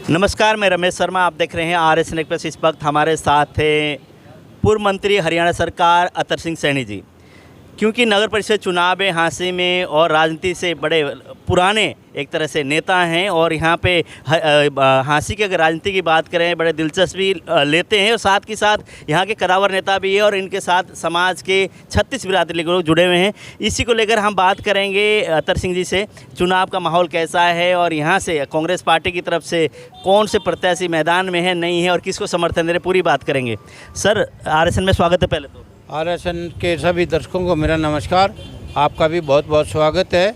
नमस्कार, मैं रमेश शर्मा। आप देख रहे हैं RS एक्सप्रेस। इस वक्त हमारे साथ हैं पूर्व मंत्री हरियाणा सरकार अतर सिंह सैनी जी। क्योंकि नगर परिषद चुनाव है हांसी में और राजनीति से बड़े पुराने एक तरह से नेता हैं और यहाँ पे हांसी की अगर राजनीति की बात करें बड़े दिलचस्पी लेते हैं और साथ ही साथ यहाँ के कदावर नेता भी है और इनके साथ समाज के 36 बिरादरी के लोग जुड़े हुए हैं। इसी को लेकर हम बात करेंगे अतर सिंह जी से। चुनाव का माहौल कैसा है और यहाँ से कांग्रेस पार्टी की तरफ से कौन से प्रत्याशी मैदान में है, नहीं है और किसको समर्थन दे रहे, पूरी बात करेंगे। सर, RSN में स्वागत है। पहले तो RSN के सभी दर्शकों को मेरा नमस्कार, आपका भी बहुत बहुत स्वागत है।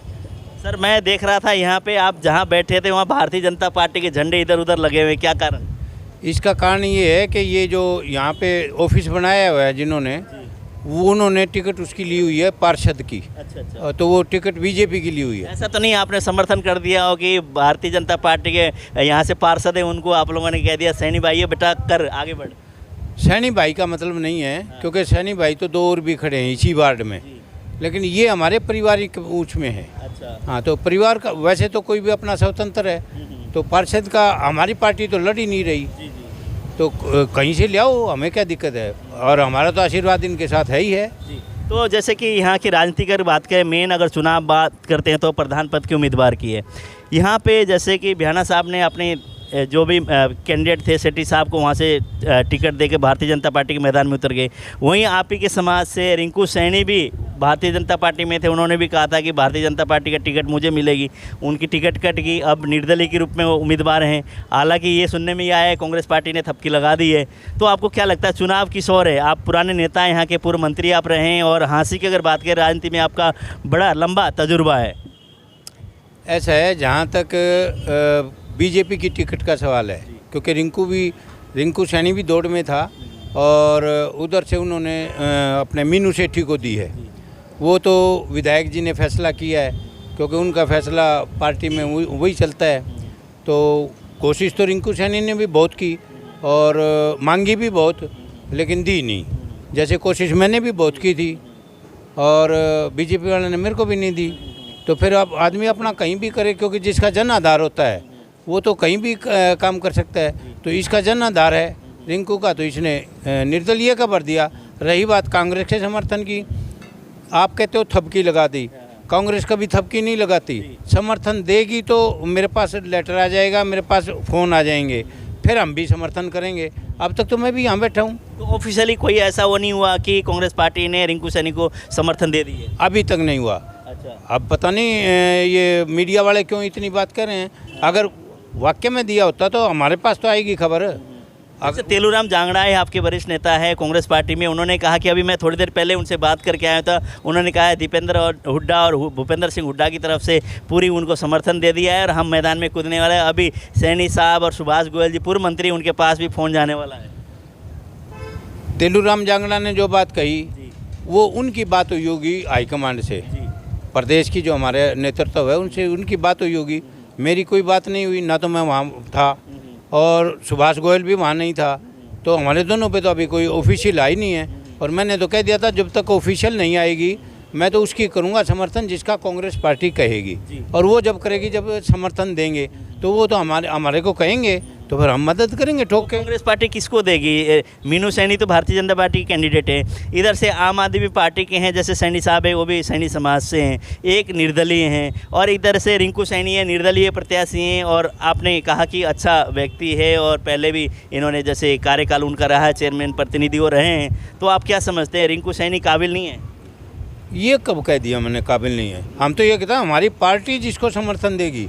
सर, मैं देख रहा था यहाँ पे आप जहाँ बैठे थे वहाँ भारतीय जनता पार्टी के झंडे इधर उधर लगे हुए, क्या कारण? इसका कारण ये है कि ये जो यहाँ पे ऑफिस बनाया हुआ है जिन्होंने, वो उन्होंने टिकट उसकी ली हुई है पार्षद की। अच्छा। तो वो टिकट बीजेपी की ली हुई है। ऐसा तो नहीं आपने समर्थन कर दिया हो कि भारतीय जनता पार्टी के यहाँ से पार्षद है उनको आप लोगों ने कह दिया सैनी भाई बेटा कर आगे बढ़? सैनी भाई का मतलब नहीं है, क्योंकि सैनी भाई तो दो और भी खड़े हैं इसी वार्ड में, लेकिन ये हमारे पारिवारिक ऊँच में है। अच्छा। हाँ, तो परिवार का वैसे तो कोई भी अपना स्वतंत्र है, तो पार्षद का हमारी पार्टी तो लड़ ही नहीं रही, तो कहीं से ले आओ, हमें क्या दिक्कत है, और हमारा तो आशीर्वाद इनके साथ है ही है। तो जैसे कि यहाँ की राजनीति की बात करें, मेन अगर चुनाव बात करते हैं तो प्रधान पद के उम्मीदवार की है यहाँ पे। जैसे कि बिहाना साहब ने अपने जो भी कैंडिडेट थे सेठी साहब को वहाँ से टिकट देके भारतीय जनता पार्टी के मैदान में उतर गए। वहीं आप ही के समाज से रिंकू सैनी भी भारतीय जनता पार्टी में थे, उन्होंने भी कहा था कि भारतीय जनता पार्टी का टिकट मुझे मिलेगी। उनकी टिकट कट गई, अब निर्दलीय के रूप में वो उम्मीदवार हैं। हालांकि ये सुनने में आया है कांग्रेस पार्टी ने थपकी लगा दी है। तो आपको क्या लगता है चुनाव किस ओर है? आप पुराने नेता हैं, यहाँ के पूर्व मंत्री आप रहे हैं और हांसी की अगर बात करें राजनीति में आपका बड़ा लंबा तजुर्बा है। ऐसा है, जहाँ तक बीजेपी की टिकट का सवाल है, क्योंकि रिंकू सैनी भी दौड़ में था और उधर से उन्होंने अपने मीनू सेठी को दी है। वो तो विधायक जी ने फैसला किया है, क्योंकि उनका फैसला पार्टी में वही चलता है। तो कोशिश तो रिंकू सैनी ने भी बहुत की और मांगी भी बहुत, लेकिन दी नहीं। जैसे कोशिश मैंने भी बहुत की थी और बीजेपी वाले ने मेरे को भी नहीं दी। तो फिर अब आदमी अपना कहीं भी करे, क्योंकि जिसका जन आधार होता है वो तो कहीं भी काम कर सकता है। तो इसका जन आधार है रिंकू का, तो इसने निर्दलीय का भर दिया। रही बात कांग्रेस के समर्थन की, आप कहते हो थपकी लगा दी, कांग्रेस कभी थपकी नहीं लगाती। समर्थन देगी तो मेरे पास लेटर आ जाएगा, मेरे पास फ़ोन आ जाएंगे, फिर हम भी समर्थन करेंगे। अब तक तो मैं भी यहाँ बैठा हूँ। तो ऑफिशियली कोई ऐसा वो नहीं हुआ कि कांग्रेस पार्टी ने रिंकू सैनी को समर्थन दे दिए? अभी तक नहीं हुआ। अच्छा। अब पता नहीं ये मीडिया वाले क्यों इतनी बात कर रहे हैं। अगर वाक्य में दिया होता तो हमारे पास तो आएगी खबर। अच्छा, तेलूराम जांगड़ा है आपके वरिष्ठ नेता है कांग्रेस पार्टी में, उन्होंने कहा कि अभी मैं थोड़ी देर पहले उनसे बात करके आया था, उन्होंने कहा है दीपेंद्र और हुड्डा और भूपेंद्र सिंह हुड्डा की तरफ से पूरी उनको समर्थन दे दिया है और हम मैदान में कूदने वाले हैं। अभी सैनी साहब और सुभाष गोयल जी पूर्व मंत्री, उनके पास भी फ़ोन जाने वाला है। तेलूराम जांगड़ा ने जो बात कही वो उनकी बात हुई होगी हाईकमांड से, प्रदेश की जो हमारे नेतृत्व है उनसे उनकी बात हुई होगी। मेरी कोई बात नहीं हुई, ना तो मैं वहाँ था और सुभाष गोयल भी वहाँ नहीं था। तो हमारे दोनों पे तो अभी कोई ऑफिशियल आई नहीं है और मैंने तो कह दिया था जब तक ऑफिशियल नहीं आएगी मैं तो उसकी करूँगा समर्थन जिसका कांग्रेस पार्टी कहेगी। और वो जब करेगी, जब समर्थन देंगे तो वो तो हमारे को कहेंगे, तो फिर हम मदद करेंगे ठोक के। कांग्रेस पार्टी किसको देगी? मीनू सैनी तो भारतीय जनता पार्टी के कैंडिडेट है, इधर से आम आदमी पार्टी के हैं जैसे सैनी साहब है, वो भी सैनी समाज से हैं, एक निर्दलीय हैं, और इधर से रिंकू सैनी है, निर्दलीय प्रत्याशी हैं। और आपने कहा कि अच्छा व्यक्ति है और पहले भी इन्होंने जैसे कार्यकाल उनका रहा है, चेयरमैन प्रतिनिधि वो रहे हैं। तो आप क्या समझते हैं रिंकू सैनी काबिल नहीं है? ये कब कह दिया मैंने काबिल नहीं है? हम तो ये कहते हैं हमारी पार्टी जिसको समर्थन देगी।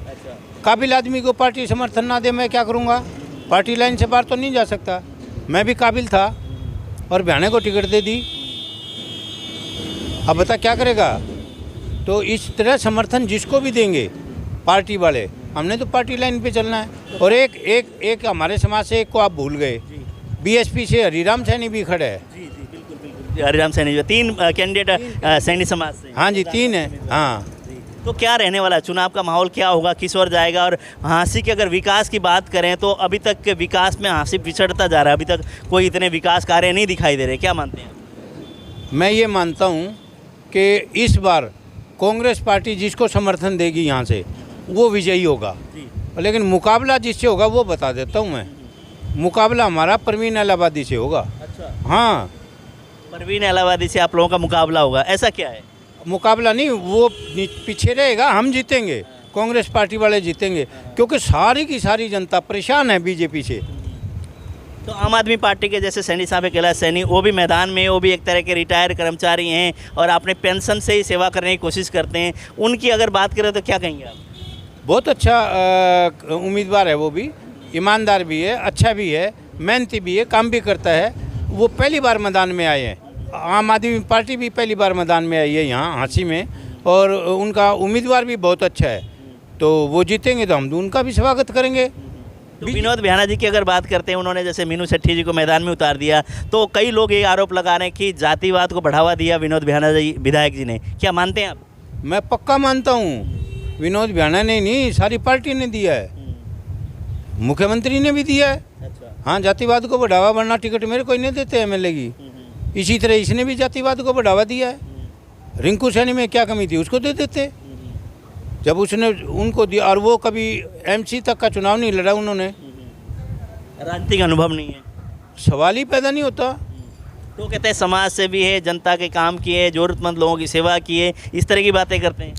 काबिल आदमी को पार्टी समर्थन ना दे मैं क्या करूँगा? पार्टी लाइन से बाहर तो नहीं जा सकता। मैं भी काबिल था और बयाने को टिकट दे दी, अब बता क्या करेगा? तो इस तरह समर्थन जिसको भी देंगे पार्टी वाले, हमने तो पार्टी लाइन पे चलना है। और एक हमारे समाज से एक को आप भूल गए, बीएसपी से हरिराम सैनी भी खड़े है। बिल्कुल, हरिराम सैनी जो 3 कैंडिडेट सैनी समाज से। हाँ जी, 3 है। हाँ, तो क्या रहने वाला है चुनाव का माहौल, क्या होगा, किस ओर जाएगा? और हांसी की अगर विकास की बात करें तो अभी तक के विकास में हांसी पिछड़ता जा रहा है, अभी तक कोई इतने विकास कार्य नहीं दिखाई दे रहे, क्या मानते हैं? मैं ये मानता हूँ कि इस बार कांग्रेस पार्टी जिसको समर्थन देगी यहाँ से वो विजयी होगा। लेकिन मुकाबला जिससे होगा वो बता देता हूँ मैं। मुकाबला हमारा परवीन इलाहाबादी से होगा। अच्छा, हाँ, परवीन इलाहाबादी से आप लोगों का मुकाबला होगा, ऐसा क्या है? मुकाबला नहीं, वो पीछे रहेगा, हम जीतेंगे, कांग्रेस पार्टी वाले जीतेंगे, क्योंकि सारी की सारी जनता परेशान है बीजेपी से। तो आम आदमी पार्टी के जैसे सैनी साहब है, कैलाश सैनी, वो भी मैदान में, वो भी एक तरह के रिटायर कर्मचारी हैं और अपने पेंशन से ही सेवा करने की कोशिश करते हैं, उनकी अगर बात करें तो क्या कहेंगे आप? बहुत अच्छा उम्मीदवार है, वो भी ईमानदार भी है, अच्छा भी है, मेहनती भी है, काम भी करता है। वो पहली बार मैदान में आए हैं, आम आदमी पार्टी भी पहली बार मैदान में आई है यहाँ हाँसी में, और उनका उम्मीदवार भी बहुत अच्छा है, तो वो जीतेंगे तो हम उनका भी स्वागत करेंगे। तो विनोद बिहाना जी की अगर बात करते हैं, उन्होंने जैसे मीनू सेठी जी को मैदान में उतार दिया, तो कई लोग ये आरोप लगा रहे हैं कि जातिवाद को बढ़ावा दिया विनोद बिहाना जी विधायक जी ने, क्या मानते हैं आप? मैं पक्का मानता हूँ, विनोद बिहाना ने नहीं, सारी पार्टी ने दिया है, मुख्यमंत्री ने भी दिया है। अच्छा, हाँ, जातिवाद को बढ़ावा, वरना टिकट मेरे को ही नहीं देते एमएलए की। इसी तरह इसने भी जातिवाद को बढ़ावा दिया है। रिंकू सैनी में क्या कमी थी, उसको दे देते जब उसने उनको दिया, और वो कभी एमसी तक का चुनाव नहीं लड़ा उन्होंने। राजनीतिक अनुभव नहीं है, सवाल ही पैदा नहीं होता। तो कहते हैं समाज से भी है, जनता के काम किए, ज़रूरतमंद लोगों की सेवा किए, इस तरह की बातें करते हैं।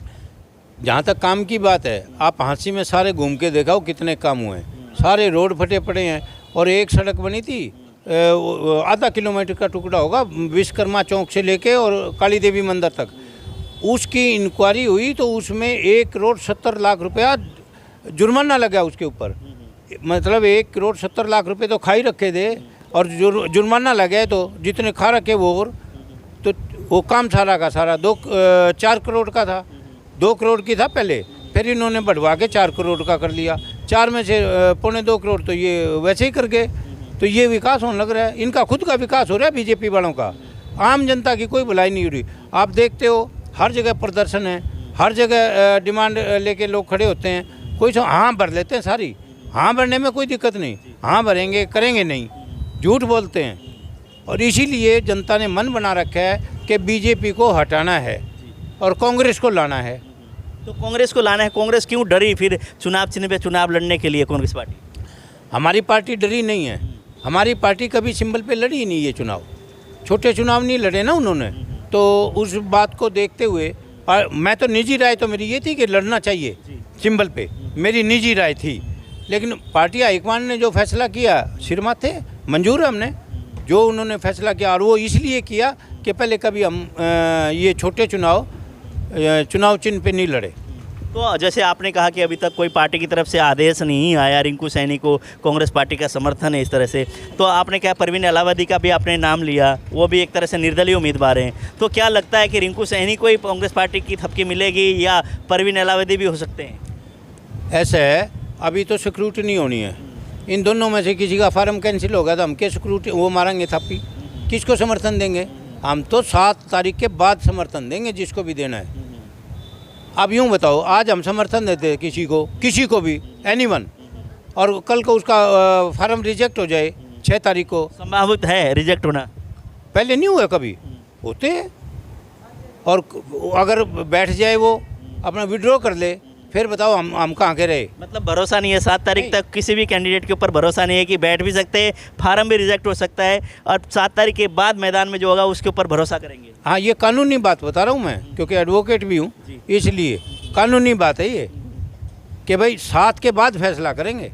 जहाँ तक काम की बात है, आप हाँसी में सारे घूम के देखाओ कितने काम हुए हैं, सारे रोड फटे पड़े हैं, और एक सड़क बनी थी आधा किलोमीटर का टुकड़ा होगा, विश्वकर्मा चौक से लेके और काली देवी मंदिर तक, उसकी इंक्वायरी हुई तो उसमें 1,70,00,000 जुर्माना लगा उसके ऊपर। मतलब 1,70,00,000 तो खा ही रखे थे, और जुर्माना लगा तो जितने खा रखे वो, और तो वो काम सारा का सारा 4 करोड़ का था, 2 करोड़ की था पहले, फिर इन्होंने बढ़वा के 4 करोड़ का कर लिया। 4 में से 2.25 करोड़ तो ये वैसे ही कर गए। तो ये विकास होने लग रहा है, इनका खुद का विकास हो रहा है बीजेपी वालों का, आम जनता की कोई भलाई नहीं हो रही। आप देखते हो हर जगह प्रदर्शन है, हर जगह डिमांड लेके लोग खड़े होते हैं, कोई हाँ भर लेते हैं सारी, हाँ भरने में कोई दिक्कत नहीं, हाँ भरेंगे करेंगे नहीं, झूठ बोलते हैं। और इसीलिए जनता ने मन बना रखा है कि बीजेपी को हटाना है और कांग्रेस को लाना है। तो कांग्रेस को लाना है, कांग्रेस क्यों डरी फिर चुनाव चिन्ह पे चुनाव लड़ने के लिए कांग्रेस पार्टी? हमारी पार्टी डरी नहीं है, हमारी पार्टी कभी सिंबल पे लड़ी ही नहीं ये चुनाव, छोटे चुनाव नहीं लड़े ना उन्होंने। तो उस बात को देखते हुए मैं तो निजी राय तो मेरी ये थी कि लड़ना चाहिए सिंबल पे, मेरी निजी राय थी, लेकिन पार्टी हाईकमान ने जो फैसला किया सिर माथे मंजूर है हमने, जो उन्होंने फैसला किया, और वो इसलिए किया कि पहले कभी हम ये छोटे चुनाव चिन्ह पे नहीं लड़े। तो जैसे आपने कहा कि अभी तक कोई पार्टी की तरफ से आदेश नहीं आया, रिंकू सैनी को कांग्रेस पार्टी का समर्थन है इस तरह से, तो आपने क्या परवीन इलाहाबादी का भी आपने नाम लिया, वो भी एक तरह से निर्दलीय उम्मीदवार हैं, तो क्या लगता है कि रिंकू सैनी को ही कांग्रेस पार्टी की थपकी मिलेगी या परवीन इलाहाबादी भी हो सकते हैं? ऐसा है, अभी तो स्क्रूटनी होनी है, इन दोनों में से किसी का फार्म कैंसिल होगा तो हम क्या स्क्रूटनी वो मारेंगे थप्पी, किसको समर्थन देंगे? हम तो 7 तारीख के बाद समर्थन देंगे जिसको भी देना है। अब यूँ बताओ, आज हम समर्थन देते किसी को भी एनीवन, और कल को उसका फार्म रिजेक्ट हो जाए 6 तारीख को, संभावित है रिजेक्ट होना, पहले नहीं हुआ कभी, होते हैं। और अगर बैठ जाए वो अपना विड्रॉ कर ले, फिर बताओ हम कहाँ के रहे? मतलब भरोसा नहीं है 7 तारीख तक किसी भी कैंडिडेट के ऊपर भरोसा नहीं है कि बैठ भी सकते हैं, फार्म भी रिजेक्ट हो सकता है, और 7 तारीख के बाद मैदान में जो होगा उसके ऊपर भरोसा करेंगे। हाँ, ये कानूनी बात बता रहा हूँ मैं, क्योंकि एडवोकेट भी हूँ, इसलिए कानूनी बात है ये कि भाई 7 के बाद फैसला करेंगे।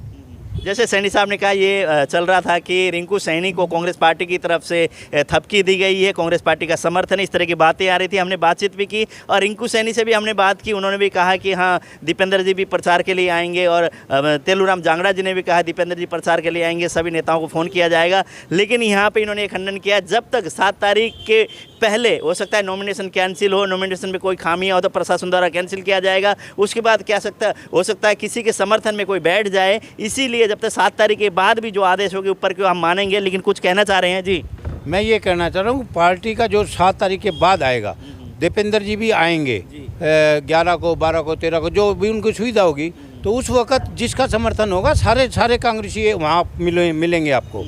जैसे सैनी साहब ने कहा, ये चल रहा था कि रिंकू सैनी को कांग्रेस पार्टी की तरफ से थपकी दी गई है, कांग्रेस पार्टी का समर्थन, इस तरह की बातें आ रही थी। हमने बातचीत भी की और रिंकू सैनी से भी हमने बात की, उन्होंने भी कहा कि हाँ दीपेंद्र जी भी प्रचार के लिए आएंगे, और तेलूराम जांगड़ा जी ने भी कहा दीपेंद्र जी प्रचार के लिए आएंगे, सभी नेताओं को फ़ोन किया जाएगा। लेकिन यहाँ पर इन्होंने खंडन किया, जब तक 7 तारीख के पहले हो सकता है नॉमिनेशन कैंसिल हो, नॉमिनेशन में कोई खामियां हो तो प्रशासन द्वारा कैंसिल किया जाएगा, उसके बाद क्या हो सकता है किसी के समर्थन में कोई बैठ जाए, इसीलिए जब तक 7 तारीख के बाद भी जो आदेश होगी ऊपर के हम मानेंगे। लेकिन कुछ कहना चाह रहे हैं जी? मैं ये कहना चाह रहा हूँ, पार्टी का जो 7 तारीख के बाद आएगा, दीपेंद्र जी भी आएंगे 11 को, 12 को, 13 को, जो भी उनको सुविधा होगी, तो उस वक्त जिसका समर्थन होगा सारे कांग्रेसी वहाँ मिलेंगे आपको।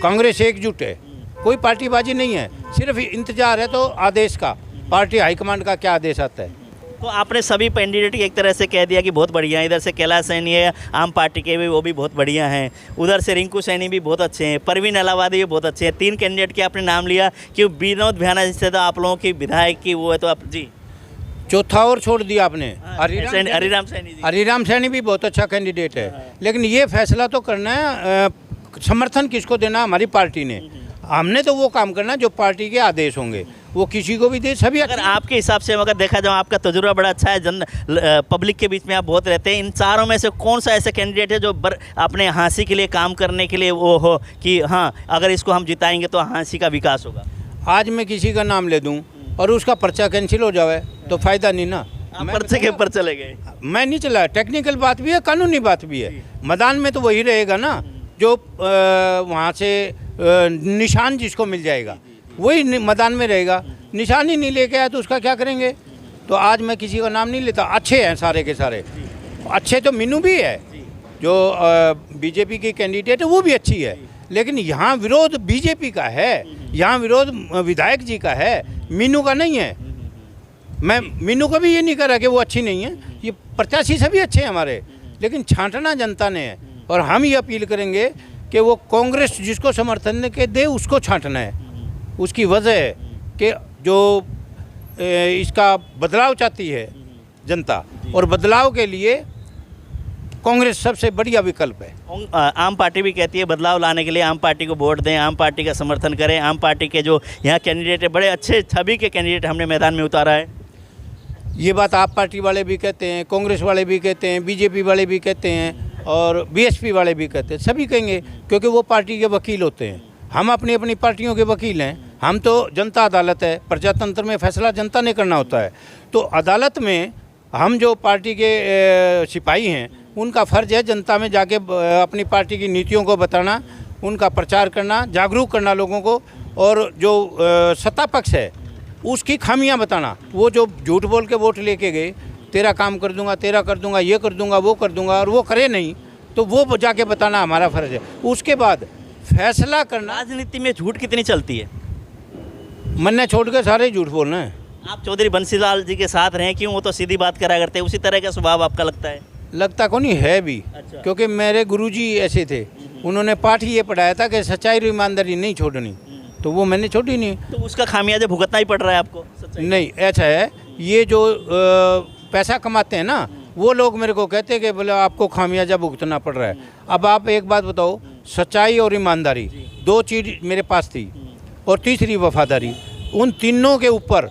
कांग्रेस एकजुट है, कोई पार्टीबाजी नहीं है, सिर्फ इंतजार है तो आदेश का, पार्टी हाईकमांड का क्या आदेश आता है। तो आपने सभी कैंडिडेट एक तरह से कह दिया कि बहुत बढ़िया है। इधर से कैलाश सैनी है आम पार्टी के भी, वो भी बहुत बढ़िया हैं। उधर से रिंकू सैनी भी बहुत अच्छे हैं, परवीन अलाहाबादी भी बहुत अच्छे हैं। 3 कैंडिडेट के आपने नाम लिया कि विनोद भ्याना जिससे तो आप लोगों की विधायक की वो है, तो आप जी चौथा और छोड़ दिया आपने, हरिराम सैनी जी। हरिराम सैनी भी बहुत अच्छा कैंडिडेट है, लेकिन ये फैसला तो करना है समर्थन किसको देना हमारी पार्टी ने। हमने तो वो काम करना जो पार्टी के आदेश होंगे, वो किसी को भी दे, सभी। अगर आपके हिसाब से अगर देखा जाए, आपका तजुर्बा बड़ा अच्छा है, पब्लिक के बीच में आप बहुत रहते हैं, इन चारों में से कौन सा ऐसा कैंडिडेट है जो अपने हाँसी के लिए काम करने के लिए वो हो कि हाँ अगर इसको हम जिताएंगे तो हाँसी का विकास होगा? आज मैं किसी का नाम ले दूं और उसका पर्चा कैंसिल हो जाए तो फायदा नहीं ना। पर्चे के ऊपर चले गए। मैं नहीं चला, टेक्निकल बात भी है, कानूनी बात भी है। मैदान में तो वही रहेगा ना जो वहाँ से निशान जिसको मिल जाएगा वही मैदान में रहेगा। निशान ही नहीं लेके आया तो उसका क्या करेंगे? तो आज मैं किसी का नाम नहीं लेता। अच्छे हैं सारे के सारे, अच्छे तो मीनू भी है जो बीजेपी की कैंडिडेट है, वो भी अच्छी है, लेकिन यहाँ विरोध बीजेपी का है, यहाँ विरोध विधायक जी का है, मीनू का नहीं है। मैं मीनू का भी ये नहीं कर रहा कि वो अच्छी नहीं है, ये प्रत्याशी सभी अच्छे हैं हमारे, लेकिन छांटना जनता ने है। और हम ये अपील करेंगे कि वो कांग्रेस जिसको समर्थन के दे उसको छांटना है। उसकी वजह है कि जो इसका बदलाव चाहती है जनता, और बदलाव के लिए कांग्रेस सबसे बढ़िया विकल्प है। आम पार्टी भी कहती है बदलाव लाने के लिए आम पार्टी को वोट दें, आम पार्टी का समर्थन करें। आम पार्टी के जो यहाँ कैंडिडेट है, बड़े अच्छे छवि के कैंडिडेट हमने मैदान में उतारा है। ये बात आप पार्टी वाले भी कहते हैं, कांग्रेस वाले भी कहते हैं, बीजेपी वाले भी कहते हैं और बीएसपी वाले भी कहते हैं, सभी कहेंगे, क्योंकि वो पार्टी के वकील होते हैं। हम अपनी अपनी पार्टियों के वकील हैं। हम तो जनता अदालत है, प्रजातंत्र में फैसला जनता ने करना होता है। तो अदालत में हम जो पार्टी के सिपाही हैं, उनका फ़र्ज़ है जनता में जाके अपनी पार्टी की नीतियों को बताना, उनका प्रचार करना, जागरूक करना लोगों को, और जो सत्ता पक्ष है उसकी खामियां बताना। वो जो झूठ बोल के वोट लेके गए, तेरा काम कर दूंगा, तेरा कर दूंगा, ये कर दूंगा, वो कर दूंगा, और वो करे नहीं, तो वो जाके बताना हमारा फ़र्ज़ है। उसके बाद फैसला करना। राजनीति में झूठ कितनी चलती है? मन्ने छोड़ के सारे झूठ बोलना है। आप चौधरी बंसीलाल जी के साथ रहें, क्यों? वो तो सीधी बात करा करते हैं, उसी तरह का स्वभाव आपका लगता है? लगता को नहीं है भी। अच्छा। क्योंकि मेरे गुरुजी ऐसे थे, उन्होंने पाठ ही ये पढ़ाया था कि सच्चाई और ईमानदारी नहीं छोड़नी, तो वो मैंने छोड़ी नहीं। तो उसका खामियाजा भुगतना ही पड़ रहा है आपको? नहीं, ऐसा है, ये जो पैसा कमाते हैं ना, वो लोग मेरे को कहते हैं कि बोले आपको खामियाजा भुगतना पड़ रहा है। अब आप एक बात बताओ, सच्चाई और ईमानदारी 2 चीज़ मेरे पास थी, और तीसरी वफादारी। उन तीनों के ऊपर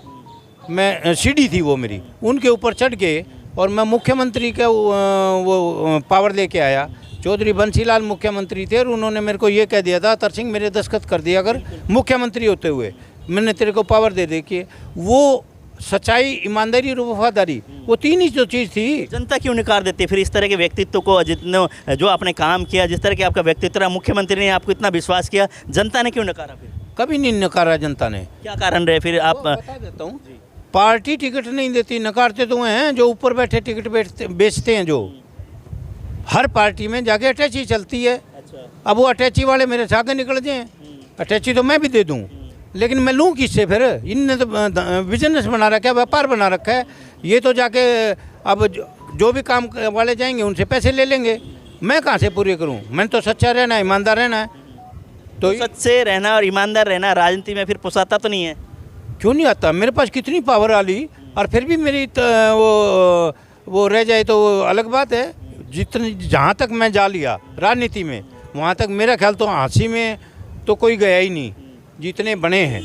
मैं सीढ़ी थी वो मेरी, उनके ऊपर चढ़ के और मैं मुख्यमंत्री का वो पावर लेके आया। चौधरी बंसीलाल मुख्यमंत्री थे और उन्होंने मेरे को ये कह दिया था, अतर सिंह मेरे दस्तखत कर दिया अगर मुख्यमंत्री होते हुए, मैंने तेरे को पावर दे देखिए। वो सच्चाई, ईमानदारी और वफादारी, वो 3 ही जो चीज़ थी। जनता क्यों नकार देती है फिर इस तरह के व्यक्तित्व को? जितने जो आपने काम किया, जिस तरह के आपका व्यक्तित्व रहा, मुख्यमंत्री ने आपको इतना विश्वास किया, जनता ने क्यों नकारा? फिर कभी नहीं नकारा जनता ने। क्या कारण रहे फिर? आप बता देता हूँ। पार्टी टिकट नहीं देती, नकारते तो हैं जो ऊपर बैठे टिकट बेचते हैं, जो हर पार्टी में जाके अटैची चलती है। अच्छा। अब वो अटैची वाले मेरे से आगे निकल जाएं, अटैची तो मैं भी दे दूं, लेकिन मैं लूँ किससे? फिर इनने तो बिजनेस बना रखा है, व्यापार बना रखा है। ये तो जाके अब जो भी काम वाले जाएंगे उनसे पैसे ले लेंगे, मैं कहाँ से पूरे करूँ? मैंने तो सच्चा रहना है, ईमानदार रहना है। तो सच से रहना और ईमानदार रहना राजनीति में फिर पोसाता तो नहीं है? क्यों नहीं आता? मेरे पास कितनी पावर आली, और फिर भी मेरी वो रह जाए तो अलग बात है। जितनी जहाँ तक मैं जा लिया राजनीति में, वहाँ तक मेरा ख्याल तो हाँसी में तो कोई गया ही नहीं। जितने बने हैं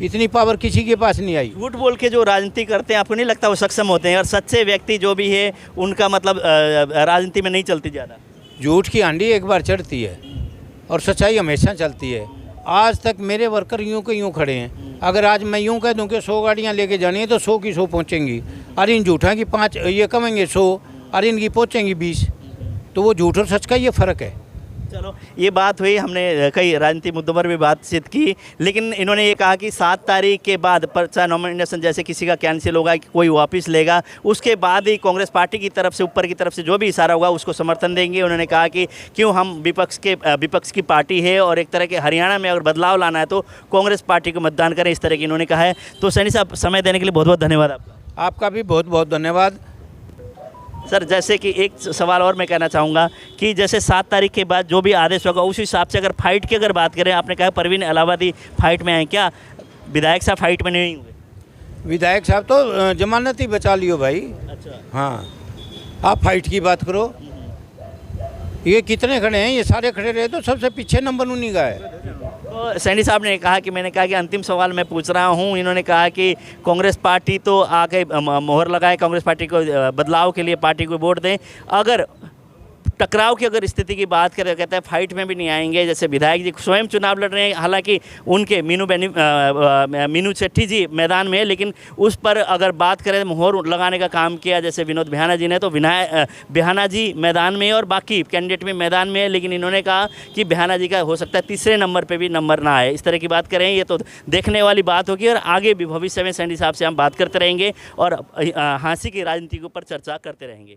इतनी पावर किसी के पास नहीं आई। झूठ बोल के जो राजनीति करते हैं, आपको नहीं लगता वो सक्षम होते हैं? और सच्चे व्यक्ति जो भी है उनका मतलब राजनीति में नहीं चलती ज़्यादा। झूठ की हांडी एक बार चढ़ती है और सच्चाई हमेशा चलती है। आज तक मेरे वर्कर यूँ के यूँ खड़े हैं। अगर आज मैं यूँ कह दूँ कि 100 गाड़ियाँ लेके जानी है तो 100 की 100 पहुँचेंगी, और इन झूठा की 5 ये कमेंगे 100, और इनकी पहुँचेंगी 20। तो वो झूठ और सच का ये फ़र्क है। चलो, ये बात हुई, हमने कई राजनीतिक मुद्दों पर भी बातचीत की, लेकिन इन्होंने ये कहा कि 7 तारीख के बाद पर्चा नॉमिनेशन जैसे किसी का कैंसिल होगा कि कोई वापस लेगा, उसके बाद ही कांग्रेस पार्टी की तरफ से, ऊपर की तरफ से जो भी इशारा होगा उसको समर्थन देंगे। उन्होंने कहा कि क्यों, हम विपक्ष की पार्टी है और एक तरह के हरियाणा में अगर बदलाव लाना है तो कांग्रेस पार्टी को मतदान करें, इस तरह की इन्होंने कहा है। तो सैनी साहब, समय देने के लिए बहुत बहुत धन्यवाद आपका। आपका भी बहुत बहुत धन्यवाद। सर जैसे कि एक सवाल और मैं कहना चाहूँगा कि जैसे 7 तारीख के बाद जो भी आदेश होगा उस हिसाब से अगर फाइट की अगर बात करें, आपने कहा परवीन इलाहाबादी फाइट में आए, क्या विधायक साहब फाइट में नहीं हुए? विधायक साहब तो जमानत ही बचा लियो भाई। अच्छा। हाँ, आप फाइट की बात करो, ये कितने खड़े हैं, ये सारे खड़े रहे तो सबसे पीछे नंबर उन्हीं का है। तो सैनी साहब ने कहा कि मैंने कहा कि अंतिम सवाल मैं पूछ रहा हूं, इन्होंने कहा कि कांग्रेस पार्टी तो आके मोहर लगाए, कांग्रेस पार्टी को बदलाव के लिए पार्टी को वोट दें, अगर टकराव की अगर स्थिति की बात करें, कहते हैं फाइट में भी नहीं आएंगे। जैसे विधायक जी स्वयं चुनाव लड़ रहे हैं, हालांकि उनके मीनू शेट्टी जी मैदान में है, लेकिन उस पर अगर बात करें मोहर लगाने का काम किया जैसे विनोद बिहाना जी ने, तो बिहाना जी मैदान में है और बाकी कैंडिडेट भी मैदान में है, लेकिन इन्होंने कहा कि बिहाना जी का हो सकता है तीसरे नंबर पर भी नंबर ना आए। इस तरह की बात करें, ये तो देखने वाली बात होगी और आगे भी भविष्य में सैनी साहब से हम बात करते रहेंगे और हाँसी की राजनीति के ऊपर चर्चा करते रहेंगे।